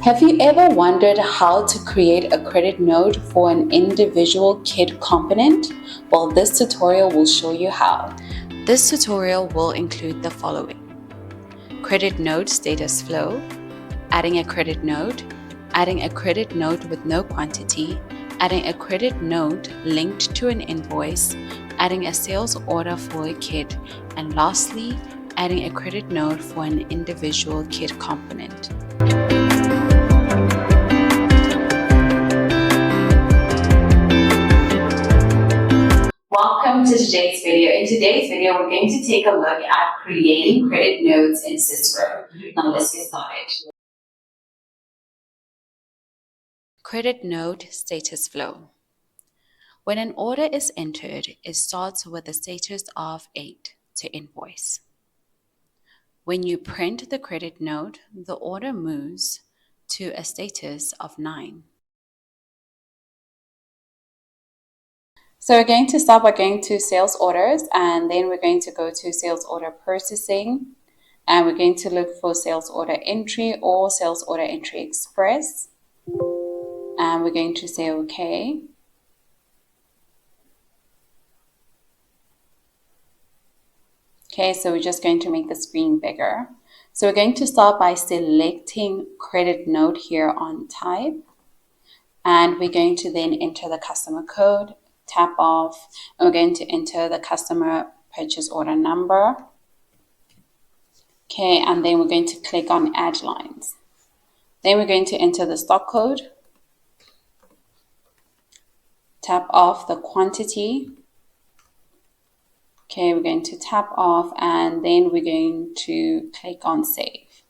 Have you ever wondered how to create a credit note for an individual kit component? Well, this tutorial will show you how. This tutorial will include the following: credit note status flow, adding a credit note with no quantity, adding a credit note linked to an invoice, adding a sales order for a kit, and lastly, adding a credit note for an individual kit component. Welcome to today's video. In today's video, we're going to take a look at creating credit notes in Cicero. Now let's get started. Credit note status flow. When an order is entered, it starts with a status of 8 to invoice. When you print the credit note, the order moves to a status of 9. So we're going to start by going to sales orders, and then we're going to go to sales order processing, and we're going to look for sales order entry or sales order entry express, and we're going to say OK. Okay, so we're just going to make the screen bigger. So we're going to start by selecting credit note here on type, and we're going to then enter the customer code, tap off, and we're going to enter the customer purchase order number. Okay, and then we're going to click on add lines. Then we're going to enter the stock code, tap off the quantity. Okay, we're going to tap off, and then we're going to click on save.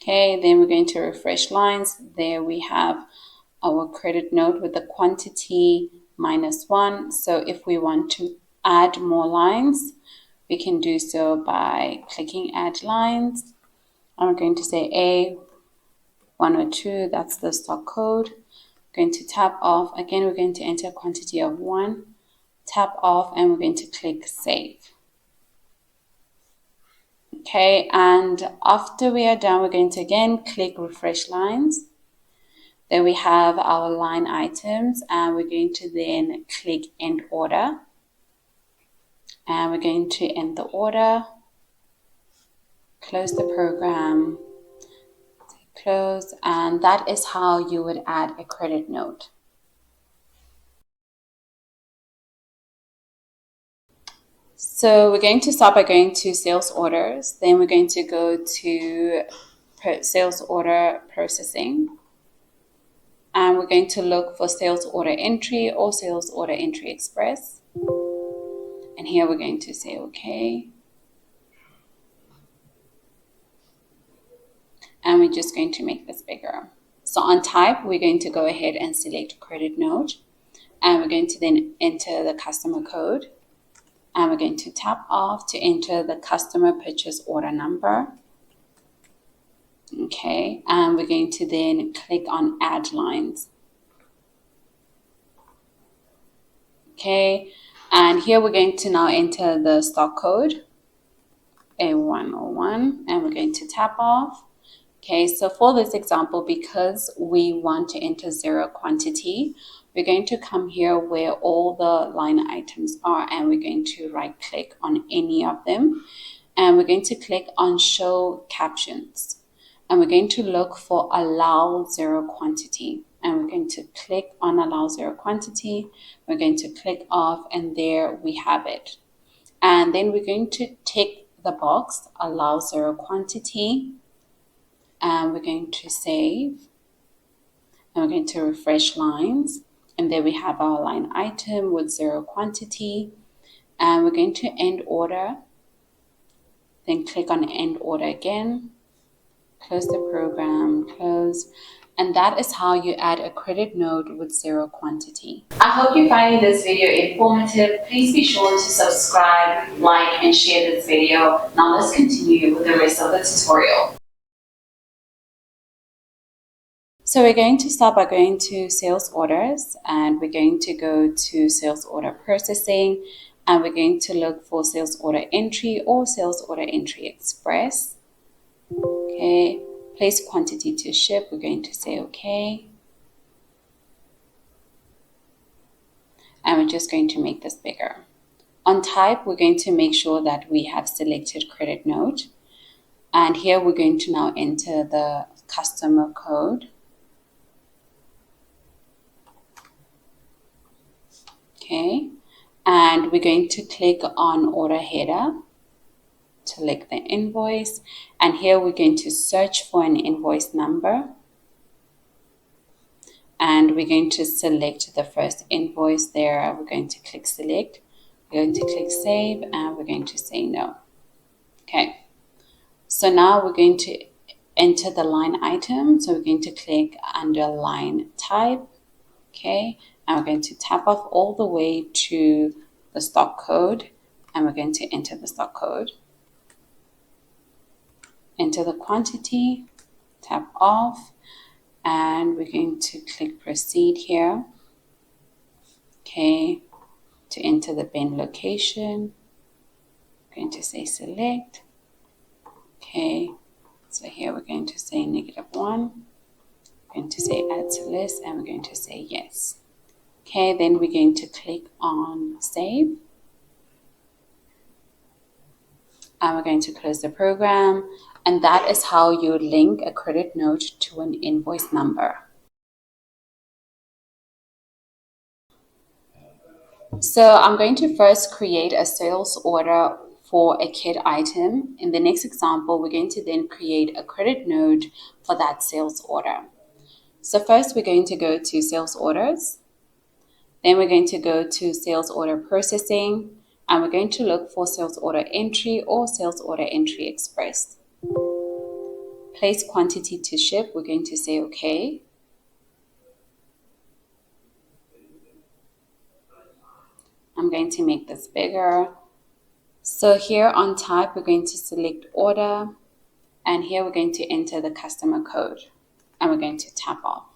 Okay, then we're going to refresh lines. There we have our credit note with the quantity -1. So if we want to add more lines, we can do so by clicking add lines. I'm going to say A102, that's the stock code. I'm going to tap off. Again, we're going to enter a quantity of 1, tap off, and we're going to click save. Okay, and after we are done, we're going to again click refresh lines. Then we have our line items, and we're going to then click end order. And we're going to end the order, close the program, close, and that is how you would add a credit note. So we're going to start by going to sales orders. Then we're going to go to sales order processing. And we're going to look for sales order entry or sales order entry express. And here we're going to say OK. And we're just going to make this bigger. So on type, we're going to go ahead and select credit note. And we're going to then enter the customer code. And we're going to tap off to enter the customer purchase order number. Okay, and we're going to then click on add lines. Okay, and here we're going to now enter the stock code, A101, and we're going to tap off. Okay, so for this example, because we want to enter 0 quantity, we're going to come here where all the line items are, and we're going to right click on any of them, and we're going to click on show captions. And we're going to look for allow 0 quantity. And we're going to click on allow 0 quantity. We're going to click off, and there we have it. And then we're going to tick the box, allow 0 quantity. And we're going to save. And we're going to refresh lines. And there we have our line item with 0 quantity. And we're going to end order. Then click on end order again. Close the program, close, and that is how you add a credit note with 0 quantity. I hope you're finding this video informative. Please be sure to subscribe, like, and share this video. Now let's continue with the rest of the tutorial. So we're going to start by going to sales orders, and we're going to go to sales order processing, and we're going to look for sales order entry or sales order entry express. Okay, Place quantity to ship, we're going to say okay. And we're just going to make this bigger. On type, we're going to make sure that we have selected credit note. And here we're going to now enter the customer code. Okay. And we're going to click on order header, select the invoice. And here we're going to search for an invoice number. And we're going to select the first invoice there. We're going to click select. We're going to click save and we're going to say no. Okay. So now we're going to enter the line item. So we're going to click under line type. Okay. And we're going to tap off all the way to the stock code. And we're going to enter the stock code. Enter the quantity. Tap off. And we're going to click proceed here. Okay. To enter the bin location. I'm going to say select. Okay. So here we're going to say -1. We're going to say add to list and we're going to say yes. Okay, then we're going to click on save. And we're going to close the program. And that is how you link a credit note to an invoice number. So I'm going to first create a sales order for a kit item. In the next example, we're going to then create a credit note for that sales order. So first we're going to go to sales orders. Then we're going to go to sales order processing, and we're going to look for sales order entry or sales order entry express. Place quantity to ship, we're going to say okay. I'm going to make this bigger. So here on type, we're going to select order, and here we're going to enter the customer code, and we're going to tap off.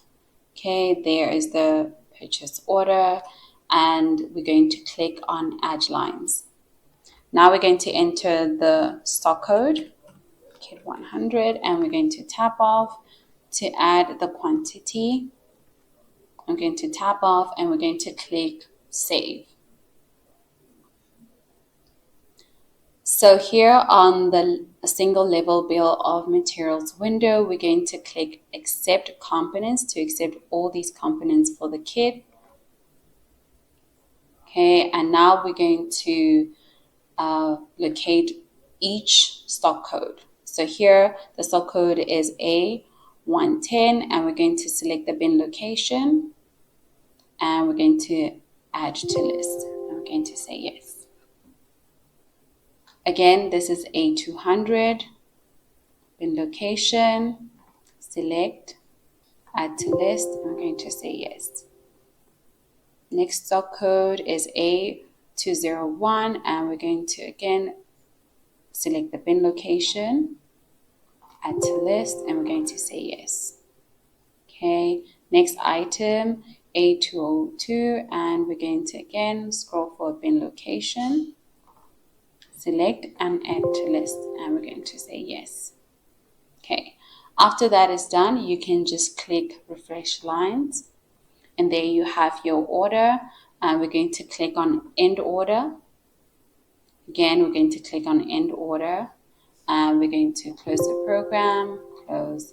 Okay, there is the purchase order, and we're going to click on add lines. Now we're going to enter the stock code, kit 100, and we're going to tap off to add the quantity. I'm going to tap off and we're going to click save. So here on the single level bill of materials window, we're going to click accept components to accept all these components for the kit. Okay, and now we're going to locate each stock code. So here the stock code is A110, and we're going to select the bin location, and we're going to add to list. I'm going to say yes. Again, this is A200, bin location, select, add to list. I'm going to say yes. Next stock code is A201, and we're going to again select the bin location, add to list, and we're going to say yes. Okay, next item A202, and we're going to again scroll for bin location, select and add to list, and we're going to say yes. Okay, after that is done, you can just click refresh lines, and there you have your order. And we're going to click on end order. Again, we're going to click on end order, and we're going to close the program, close.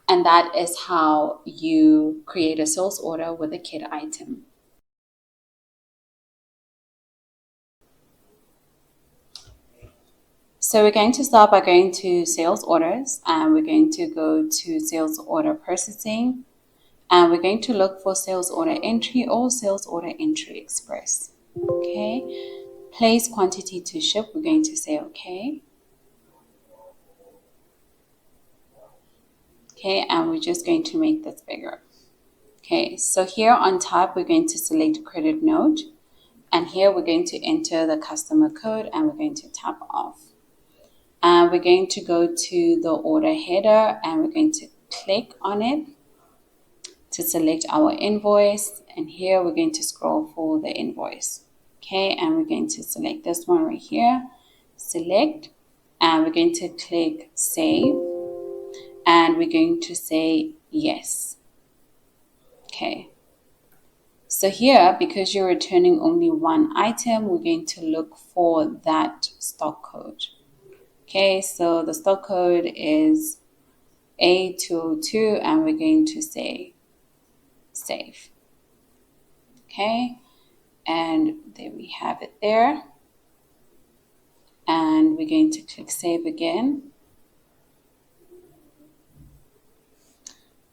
And that is how you create a sales order with a kit item. So we're going to start by going to sales orders, and we're going to go to sales order processing, and we're going to look for sales order entry or sales order entry express. Okay, place quantity to ship, we're going to say okay. Okay, and we're just going to make this bigger. Okay, so here on top, we're going to select credit note, and here we're going to enter the customer code, and we're going to tap off. And we're going to go to the order header, and we're going to click on it to select our invoice. And here we're going to scroll for the invoice. Okay, and we're going to select this one right here, select, and we're going to click save. and we're going to say yes. Okay. So here, because you're returning only one item, we're going to look for that stock code. Okay, so the stock code is A202, and we're going to say save. Okay, and there we have it there. And we're going to click save again.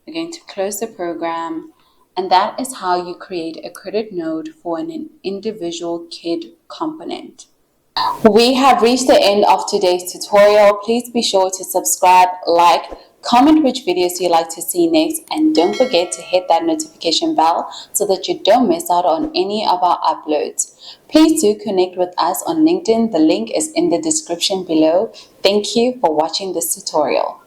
We're going to close the program. And that is how you create a credit note for an individual kid component. We have reached the end of today's tutorial. Please be sure to subscribe, like, comment which videos you'd like to see next, and don't forget to hit that notification bell so that you don't miss out on any of our uploads. Please do connect with us on LinkedIn. The link is in the description below. Thank you for watching this tutorial.